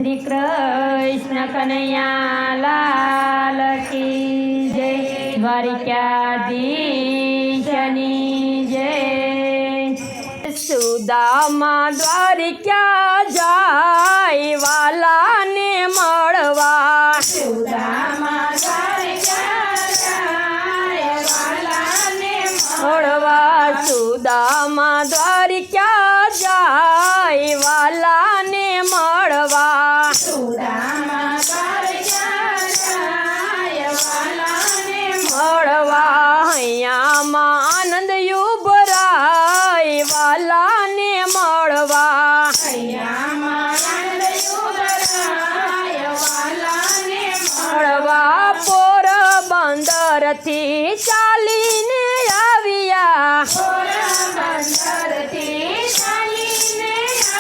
श्री कृष्ण कन्हैया लाल की जय। द्वारिकाधीशनी जय। सुदामा द्वारिका जाय वाला ने मळवा। सुदामा द्वारिका जाय वाला ने मळवा। सुदामा द्वारिका जाय वाला ने मळवा। सुदामा द्वारिका जाय वाला ने मळवा। हૈયામાં આનંદ યુબરાય વાલા ને મળવા। હૈયામાં આનંદ યુબરાય વાલા ને મળવા। પોરબંદરથી ચાલીને આવ્યા। પોરબંદરથી ચાલીને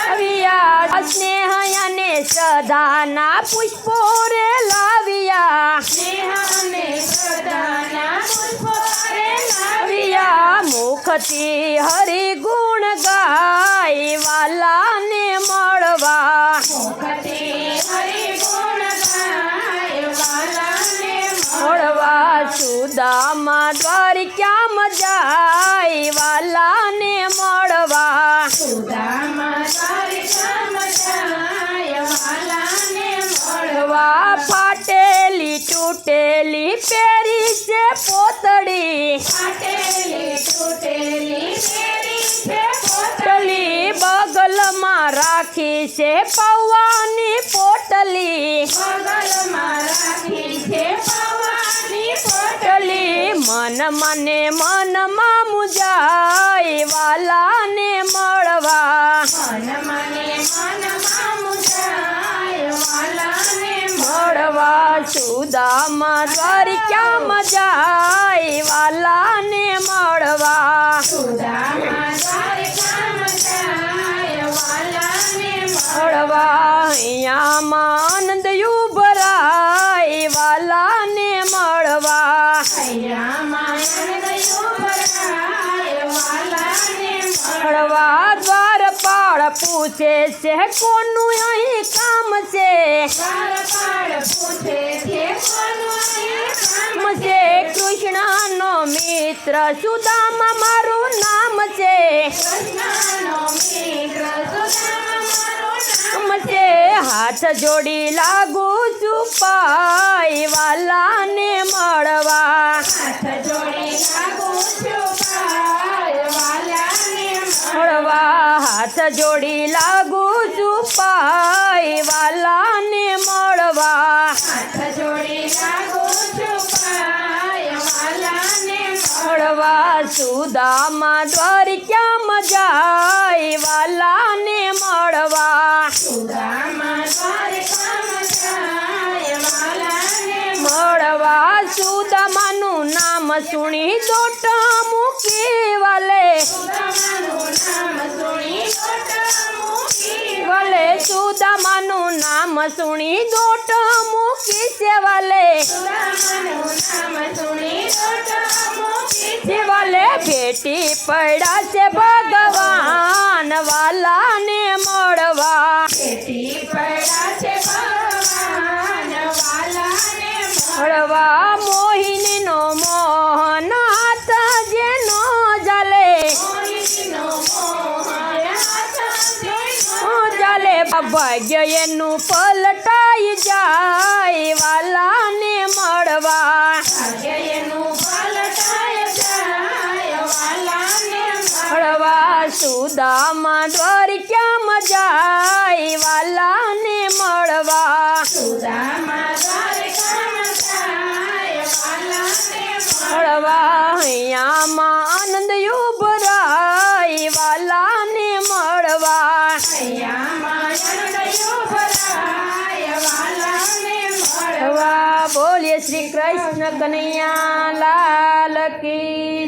આવ્યા। સ્નેહ અને સદાના પુષ્પો રે લાવ્યા। સ્નેહ અને સદાના પુષ્પો રે આવ્યા। મુખથી હરિ ગુણ ગાય વાલા ને મળવા। મુખથી હરિ ગુણ ગાય વાલા ને મળવા। સુદામા દ્વારિકામાં જાય વાલા ને મળવા। સુદામા દ્વારિકામાં જાય વાલા ને મળવા। ફાટેલી તૂટેલી પહેરી છે પોતડી। ફાટેલી તૂટેલી પેરી છે પોટલી બગલમાં રાખી છે પૌવાની પોટલી। બગલમાં રાખી છે પૌવાની પોટલી મન મને મનમાં મુજાય વાલા ને મળવા। મન મને મનમાં મુજાય વાલા ને મળવા। સુદામા દ્વારિકામાં જાય વાલા ને મળવા। સુદામા દ્વારિકામાં જાય વાલા ને મળવા। હૈયામાં આનંદ યુબરાય વાલા ને મળવા। હૈયામાં આનંદ યુબરાય વાલા ને મળવા। દ્વારપાળ પૂછે છે કોનું અહીં કામ છે। દ્વારપાળ પૂછે છે કોનું અહીં કામ છે કૃષ્ણનો મિત્ર સુદામા મારું નામ છે। કૃષ્ણનો મિત્ર સુદામા મારું નામ છે હાથ જોડી લાગુ છું પાય વાલા ને મળવા। હાથ જોડી લાગુ છું પાય વાલા ને મળવા। હાથ જોડી લાગુ છું પાય વાલા ને મળવા। હાથ જોડી લાગુ છું પાય વાલા ને મળવા। સુદામા દ્વારિકામાં જાય વાલા ને મળવા। સુદામા દ્વારિકામાં જાય વાલા ને મળવા। સુદામાનું નામ સુણી દોટ મૂકી વાલે। સુદામાનું નામ સુણી દોટ મૂકી વાલે સુદામાનું નામ સુણી દોટ મૂકી છે વાલે। સુદામાનું નામ સુણી દોટ મૂકી છે વાલે ભેટી પડ્યા છે ભગવાન વાલા ને મળવા। ભેટી પડ્યા છે ભગવાન વાલા ને મળવા। મોહિનીનો મોહન હાથ જેનો જાલે। મોહિનીનો મોહન હાથ જેનો જાલે ભાગ્ય એનું પલટાઈ જાય વાલા ને મળવા। ભાગ્ય એનું પલટાય જાય વાલા ને મળવા। સુદામા દ્વારિકામાં જાય વાલા ને મળવા। સુદામા દ્વારિકામાં જાય વાલા ને મળવા। હૈયામાં આનંદ યુબરાય વાલા ને મળવા। હૈયામાં આનંદ યુબરાય વાલા ને મળવા। બોલીએ શ્રી કૃષ્ણ કનૈયા લાલ કી